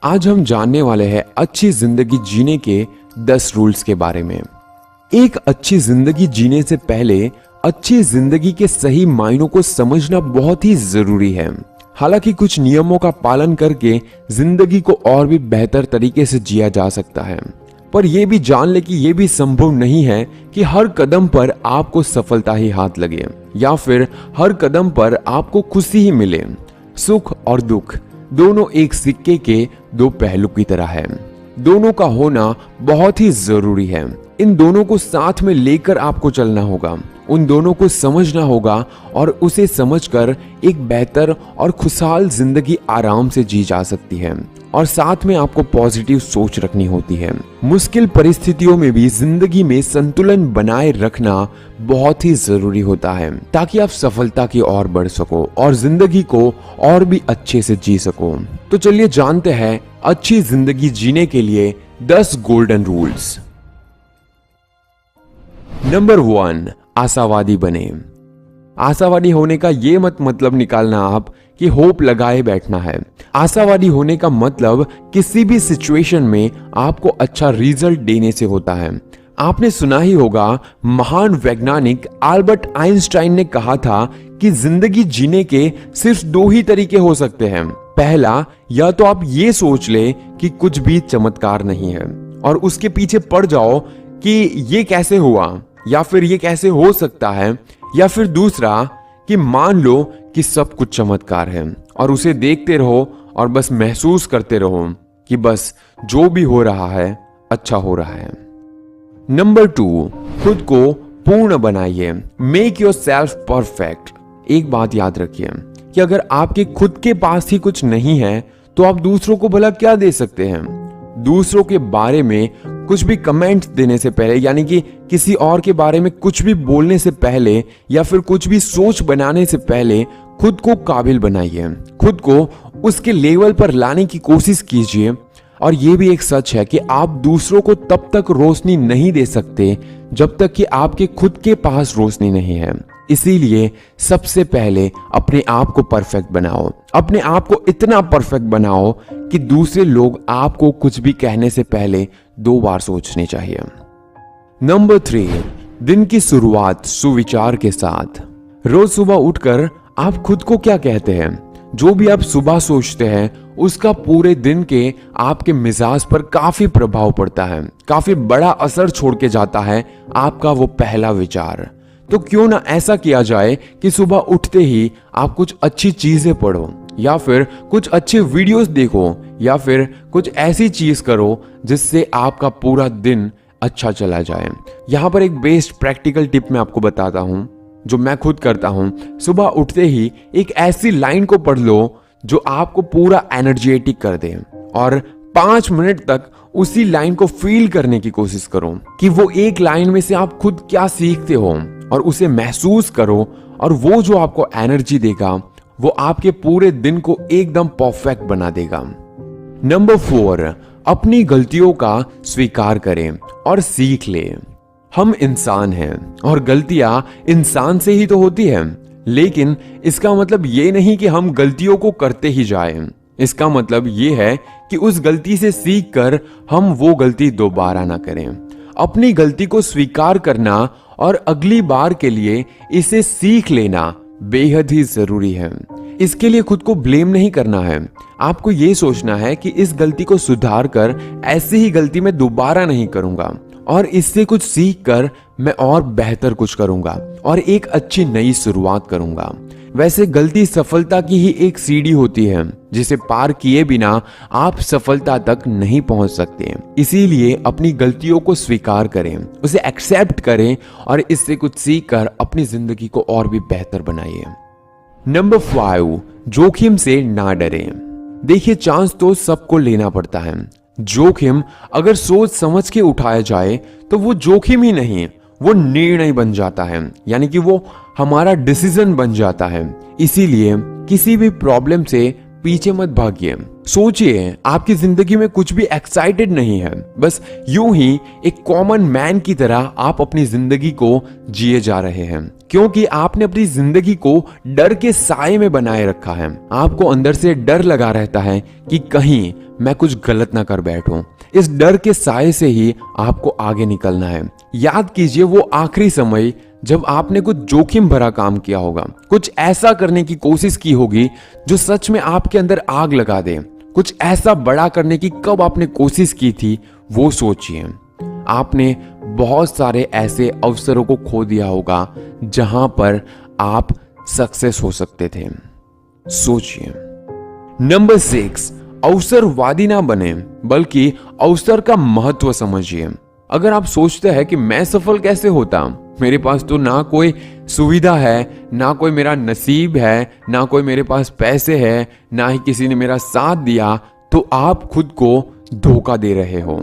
आज हम जानने वाले हैं अच्छी जिंदगी जीने के 10 रूल्स के बारे में। एक अच्छी जिंदगी जीने से पहले अच्छी जिंदगी के सही मायनों को समझना बहुत ही जरूरी है। हालांकि कुछ नियमों का पालन करके जिंदगी को और भी बेहतर तरीके से जिया जा सकता है, पर यह भी जान ले कि यह भी संभव नहीं है कि हर कदम पर आपको सफलता ही हाथ लगे या फिर हर कदम पर आपको खुशी ही मिले। सुख और दुख दोनों एक सिक्के के दो पहलू की तरह है। दोनों का होना बहुत ही जरूरी है। इन दोनों को साथ में लेकर आपको चलना होगा, उन दोनों को समझना होगा और उसे समझकर एक बेहतर और खुशहाल जिंदगी आराम से जी जा सकती है। और साथ में आपको पॉजिटिव सोच रखनी होती है। मुश्किल परिस्थितियों में भी जिंदगी में संतुलन बनाए रखना बहुत ही जरूरी होता है, ताकि आप सफलता की ओर बढ़ सको और जिंदगी को और भी अच्छे से जी सको। तो चलिए जानते हैं अच्छी जिंदगी जीने के लिए 10 गोल्डन रूल्स। नंबर 1, आशावादी बने। आशावादी होने का ये मतलब निकालना आप कि होप लगाए बैठना है। आशावादी होने का मतलब किसी भी सिचुएशन में आपको अच्छा रिजल्ट देने से होता है। आपने सुना ही होगा, महान वैज्ञानिक अल्बर्ट आइंस्टाइन ने कहा था कि जिंदगी जीने के सिर्फ 2 ही तरीके हो सकते हैं। पहला, या तो आप ये सोच ले कि कुछ भी चमत्कार नहीं है और उसके पीछे पड़ जाओ कि ये कैसे हुआ या फिर ये कैसे हो सकता है, या फिर दूसरा कि मान लो कि सब कुछ चमत्कार है और उसे देखते रहो और बस महसूस करते रहो कि बस जो भी हो रहा है अच्छा हो रहा है। नंबर 2, खुद को पूर्ण बनाइए। Make your self perfect. एक बात याद रखिए कि अगर आपके खुद के पास ही कुछ नहीं है तो आप दूसरों को भला क्या दे सकते हैं। दूसरों के बारे में कुछ भी कमेंट देने से पहले, यानी कि किसी और के बारे में कुछ भी बोलने से पहले या फिर कुछ भी सोच बनाने से पहले खुद को काबिल बनाइए। खुद को उसके लेवल पर लाने की कोशिश कीजिए। और यह भी एक सच है कि आप दूसरों को तब तक रोशनी नहीं दे सकते जब तक कि आपके खुद के पास रोशनी नहीं है। इसीलिए सबसे पहले अपने आप को परफेक्ट बनाओ। अपने आप को इतना परफेक्ट बनाओ कि दूसरे लोग आपको कुछ भी कहने से पहले 2 बार सोचने चाहिए। नंबर 3, दिन की शुरुआत सुविचार के साथ। रोज सुबह उठकर आप खुद को क्या कहते हैं? जो भी आप सुबह सोचते हैं उसका पूरे दिन के आपके मिजाज पर काफी प्रभाव पड़ता है, काफी बड़ा असर छोड़ के जाता है आपका वो पहला विचार। तो क्यों ना ऐसा किया जाए कि सुबह उठते ही आप कुछ अच्छी चीजें पढ़ो या फिर कुछ अच्छे वीडियोस देखो या फिर कुछ ऐसी चीज करो जिससे आपका पूरा दिन अच्छा चला जाए। यहाँ पर एक बेस्ट प्रैक्टिकल टिप मैं आपको बताता हूँ जो मैं खुद करता हूँ। सुबह उठते ही एक ऐसी लाइन को पढ़ लो जो आपको पूरा एनर्जेटिक कर दे और 5 मिनट तक उसी लाइन को फील करने की कोशिश करो कि वो एक लाइन में से आप खुद क्या सीखते हो और उसे महसूस करो। और वो जो आपको एनर्जी देगा वो आपके पूरे दिन को एकदम परफेक्ट बना देगा। नंबर 4, अपनी गलतियों का स्वीकार करें और सीख लें। हम इंसान हैं और गलतियां इंसान से ही तो होती है, लेकिन इसका मतलब ये नहीं कि हम गलतियों को करते ही जाएं। इसका मतलब ये है कि उस गलती से सीखकर हम वो गलती दोबारा ना करें। अपनी गलती को स्वीकार करना और अगली बार के लिए इसे सीख लेना बेहद ही जरूरी है। इसके लिए खुद को ब्लेम नहीं करना है। आपको ये सोचना है कि इस गलती को सुधार कर ऐसी ही गलती मैं दोबारा नहीं करूंगा और इससे कुछ सीख कर मैं और बेहतर कुछ करूंगा और एक अच्छी नई शुरुआत करूंगा। वैसे गलती सफलता की ही एक सीढ़ी होती है जिसे पार किए बिना आप सफलता तक नहीं पहुंच सकते। इसीलिए अपनी गलतियों को स्वीकार करें, उसे एक्सेप्ट करें और इससे कुछ सीख कर अपनी जिंदगी को और भी बेहतर बनाइए। नंबर 5, जोखिम से ना डरें। देखिए, चांस तो सबको लेना पड़ता है। जोखिम अगर सोच समझ के उठाया जाए तो वो जोखिम ही नहीं, वो निर्णय बन जाता है, यानी कि वो हमारा डिसीजन बन जाता है। इसीलिए किसी भी प्रॉब्लम से पीछे मत भागिए। सोचिए, आपकी जिंदगी में कुछ भी एक्साइटेड नहीं है, बस यूं ही एक कॉमन मैन की तरह आप अपनी जिंदगी को जिए जा रहे हैं। क्योंकि आपने अपनी जिंदगी को डर के साए में बनाए रखा है। आपको अंदर से डर लगा रहता है कि कहीं मैं कुछ गलत ना कर बैठूं। इस डर के साए से ही आपको आगे निकलना है। याद कीजिए वो आखिरी समय जब आपने कुछ जोखिम भरा काम किया होगा, कुछ ऐसा करने की कोशिश की होगी जो सच में आपके अंदर आग लगा दे। कुछ ऐसा बड़ा करने की कब आपने कोशिश की थी वो सोचिए। आपने बहुत सारे ऐसे अवसरों को खो दिया होगा जहां पर आप सक्सेस हो सकते थे। सोचिए। नंबर 6, अवसरवादी ना बने बल्कि अवसर का महत्व समझिए। अगर आप सोचते हैं कि मैं सफल कैसे होता, मेरे पास तो ना कोई सुविधा है, ना कोई मेरा नसीब है, ना कोई मेरे पास पैसे है, ना ही किसी ने मेरा साथ दिया, तो आप खुद को धोखा दे रहे हो।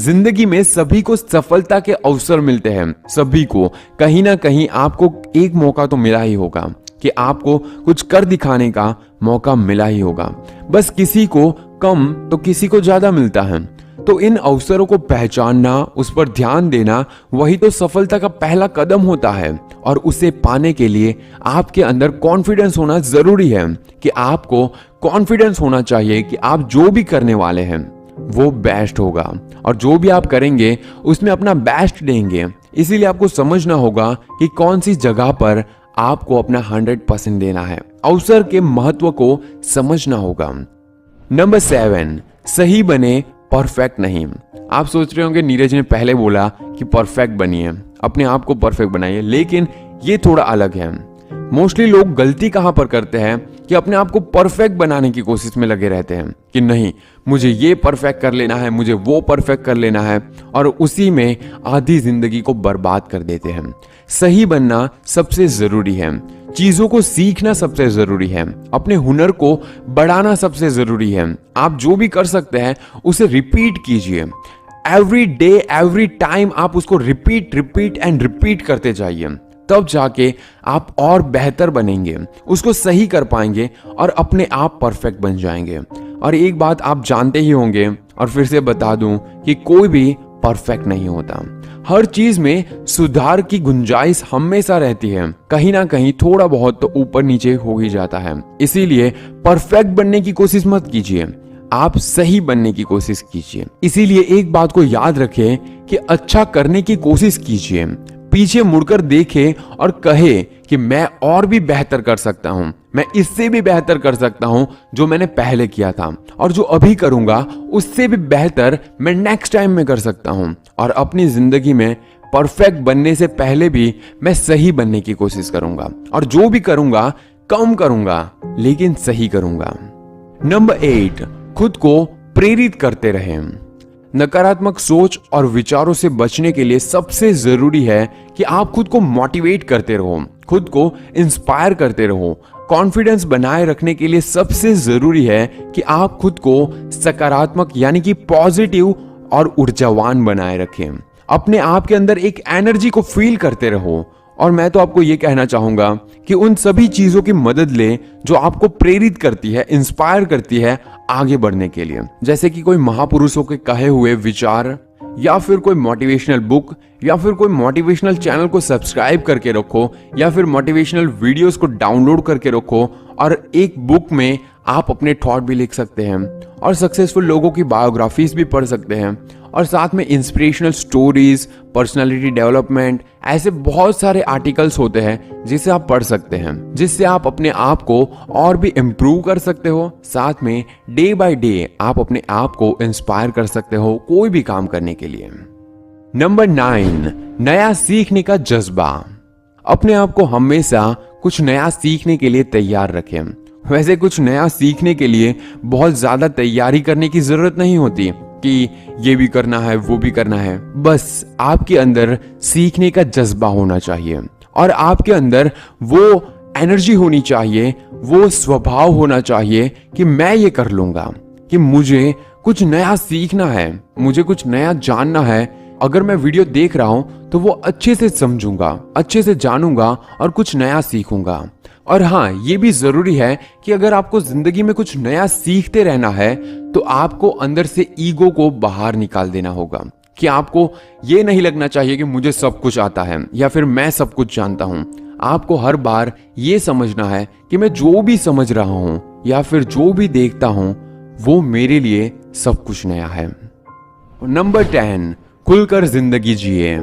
जिंदगी में सभी को सफलता के अवसर मिलते हैं। सभी को कहीं ना कहीं आपको एक मौका तो मिला ही होगा कि आपको कुछ कर दिखाने का मौका मिला ही होगा। बस किसी को कम तो किसी को ज्यादा मिलता है। तो इन अवसरों को पहचानना, उस पर ध्यान देना, वही तो सफलता का पहला कदम होता है। और उसे पाने के लिए आपके अंदर कॉन्फिडेंस होना जरूरी है कि आपको कॉन्फिडेंस होना चाहिए कि आप जो भी करने वाले हैं वो बेस्ट होगा और जो भी आप करेंगे उसमें अपना बेस्ट देंगे। इसीलिए आपको समझना होगा कि कौन सी जगह पर आपको अपना 100% देना है। अवसर के महत्व को समझना होगा। नंबर 7, सही बने, परफेक्ट नहीं। आप सोच रहे होंगे नीरज ने पहले बोला कि परफेक्ट बनिए, अपने आप को परफेक्ट बनाइए, लेकिन ये थोड़ा अलग है। मोस्टली लोग गलती कहां पर करते हैं कि अपने आप को परफेक्ट बनाने की कोशिश में लगे रहते हैं कि नहीं मुझे ये परफेक्ट कर लेना है, मुझे वो परफेक्ट कर लेना है, और उसी में आधी जिंदगी को बर्बाद कर देते हैं। सही बनना सबसे जरूरी है, चीजों को सीखना सबसे जरूरी है, अपने हुनर को बढ़ाना सबसे जरूरी है। आप जो भी कर सकते हैं उसे रिपीट कीजिए। एवरी डे एवरी टाइम आप उसको रिपीट एंड रिपीट करते जाइए, तब जाके आप और बेहतर बनेंगे, उसको सही कर पाएंगे और अपने आप परफेक्ट बन जाएंगे। और एक बात आप जानते ही होंगे और फिर से बता दूं कि कोई भी परफेक्ट नहीं होता। हर चीज में सुधार की गुंजाइश हमेशा रहती है, कहीं ना कहीं थोड़ा बहुत तो ऊपर नीचे हो ही जाता है। इसीलिए परफेक्ट बनने की कोशिश मत कीजिए, आप सही बनने की कोशिश कीजिए। इसीलिए एक बात को याद रखें कि अच्छा करने की कोशिश कीजिए, पीछे मुड़कर देखे और कहे कि मैं और भी बेहतर कर सकता हूं, मैं इससे भी बेहतर कर सकता हूं जो मैंने पहले किया था, और जो अभी करूंगा उससे भी बेहतर मैं नेक्स्ट टाइम में कर सकता हूं। और अपनी जिंदगी में परफेक्ट बनने से पहले भी मैं सही बनने की कोशिश करूंगा, और जो भी करूंगा कम करूंगा लेकिन सही करूंगा। नंबर 8, खुद को प्रेरित करते रहें। नकारात्मक सोच और विचारों से बचने के लिए सबसे जरूरी है कि आप खुद को मोटिवेट करते रहो, खुद को इंस्पायर करते रहो। कॉन्फिडेंस बनाए रखने के लिए सबसे जरूरी है कि आप खुद को सकारात्मक यानी कि पॉजिटिव और ऊर्जावान बनाए रखें। अपने आप के अंदर एक एनर्जी को फील करते रहो। और मैं तो आपको यह कहना चाहूंगा कि उन सभी चीजों की मदद लें जो आपको प्रेरित करती है, इंस्पायर करती है आगे बढ़ने के लिए। जैसे कि कोई महापुरुषों के कहे हुए विचार, या फिर कोई मोटिवेशनल बुक, या फिर कोई मोटिवेशनल चैनल को सब्सक्राइब करके रखो, या फिर मोटिवेशनल वीडियोस को डाउनलोड करके रखो। और एक बुक में आप अपने थॉट भी लिख सकते हैं और सक्सेसफुल लोगों की बायोग्राफीज भी पढ़ सकते हैं, और साथ में इंस्पिरेशनल स्टोरीज, पर्सनालिटी डेवलपमेंट, ऐसे बहुत सारे आर्टिकल्स होते हैं जिसे आप पढ़ सकते हैं, जिससे आप अपने आप को और भी इम्प्रूव कर सकते हो। साथ में डे बाय डे आप अपने आप को इंस्पायर कर सकते हो कोई भी काम करने के लिए। नंबर 9, नया सीखने का जज्बा। अपने आप को हमेशा कुछ नया सीखने के लिए तैयार रखें। वैसे कुछ नया सीखने के लिए बहुत ज्यादा तैयारी करने की जरूरत नहीं होती कि ये भी करना है वो भी करना है। बस आपके अंदर सीखने का जज्बा होना चाहिए, और आपके अंदर वो एनर्जी होनी चाहिए, वो स्वभाव होना चाहिए कि मैं ये कर लूंगा, कि मुझे कुछ नया सीखना है, मुझे कुछ नया जानना है। अगर मैं वीडियो देख रहा हूं तो वो अच्छे से समझूंगा, अच्छे से जानूंगा और कुछ नया सीखूंगा। और हाँ, ये भी जरूरी है कि अगर आपको जिंदगी में कुछ नया सीखते रहना है तो आपको अंदर से ईगो को बाहर निकाल देना होगा, कि आपको ये नहीं लगना चाहिए कि मुझे सब कुछ आता है या फिर मैं सब कुछ जानता हूं। आपको हर बार ये समझना है कि मैं जो भी समझ रहा हूं या फिर जो भी देखता हूं वो मेरे लिए सब कुछ नया है। नंबर 10, खुलकर जिंदगी जिए।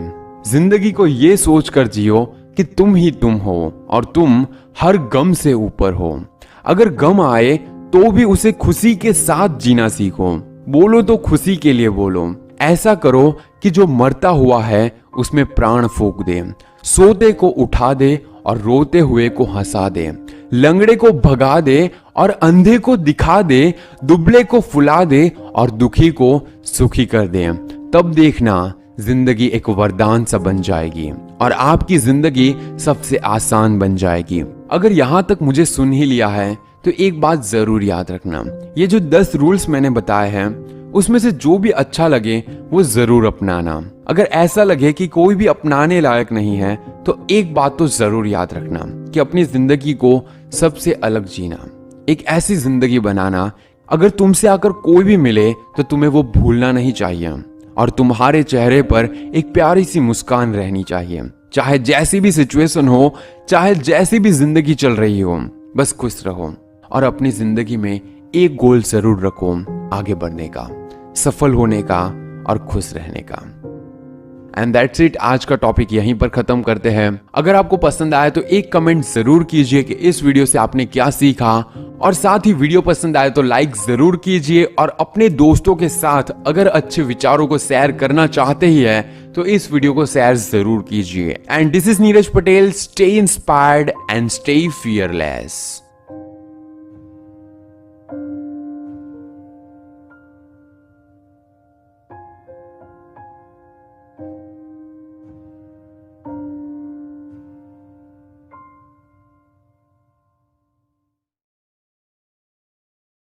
जिंदगी को ये सोचकर जियो कि तुम ही तुम हो और तुम हर गम से ऊपर हो। अगर गम आए तो भी उसे खुशी के साथ जीना सीखो। बोलो तो खुशी के लिए बोलो। ऐसा करो कि जो मरता हुआ है उसमें प्राण फूंक दे, सोते को उठा दे और रोते हुए को हंसा दे, लंगड़े को भगा दे और अंधे को दिखा दे, दुबले को फुला दे और दुखी को सुखी कर दे। तब देखना जिंदगी एक वरदान सा बन जाएगी और आपकी जिंदगी सबसे आसान बन जाएगी। अगर यहां तक मुझे सुन ही लिया है तो एक बात जरूर याद रखना, ये जो 10 रूल्स मैंने बताए हैं उसमें से जो भी अच्छा लगे वो जरूर अपनाना। अगर ऐसा लगे कि कोई भी अपनाने लायक नहीं है तो एक बात तो जरूर याद रखना कि अपनी जिंदगी को सबसे अलग जीना, एक ऐसी जिंदगी बनाना अगर तुमसे आकर कोई भी मिले तो तुम्हें वो भूलना नहीं चाहिए और तुम्हारे चेहरे पर एक प्यारी सी मुस्कान रहनी चाहिए। चाहे जैसी भी सिचुएशन हो, चाहे जैसी भी जिंदगी चल रही हो, बस खुश रहो और अपनी जिंदगी में एक गोल जरूर रखो, आगे बढ़ने का, सफल होने का और खुश रहने का। And that's it. आज का टॉपिक यहीं पर खत्म करते हैं। अगर आपको पसंद आया तो एक कमेंट जरूर कीजिए कि इस वीडियो से आपने क्या सीखा, और साथ ही वीडियो पसंद आए तो लाइक जरूर कीजिए और अपने दोस्तों के साथ अगर अच्छे विचारों को शेयर करना चाहते ही है तो इस वीडियो को शेयर जरूर कीजिए। And this is Neeraj Patel. Stay inspired and stay fearless.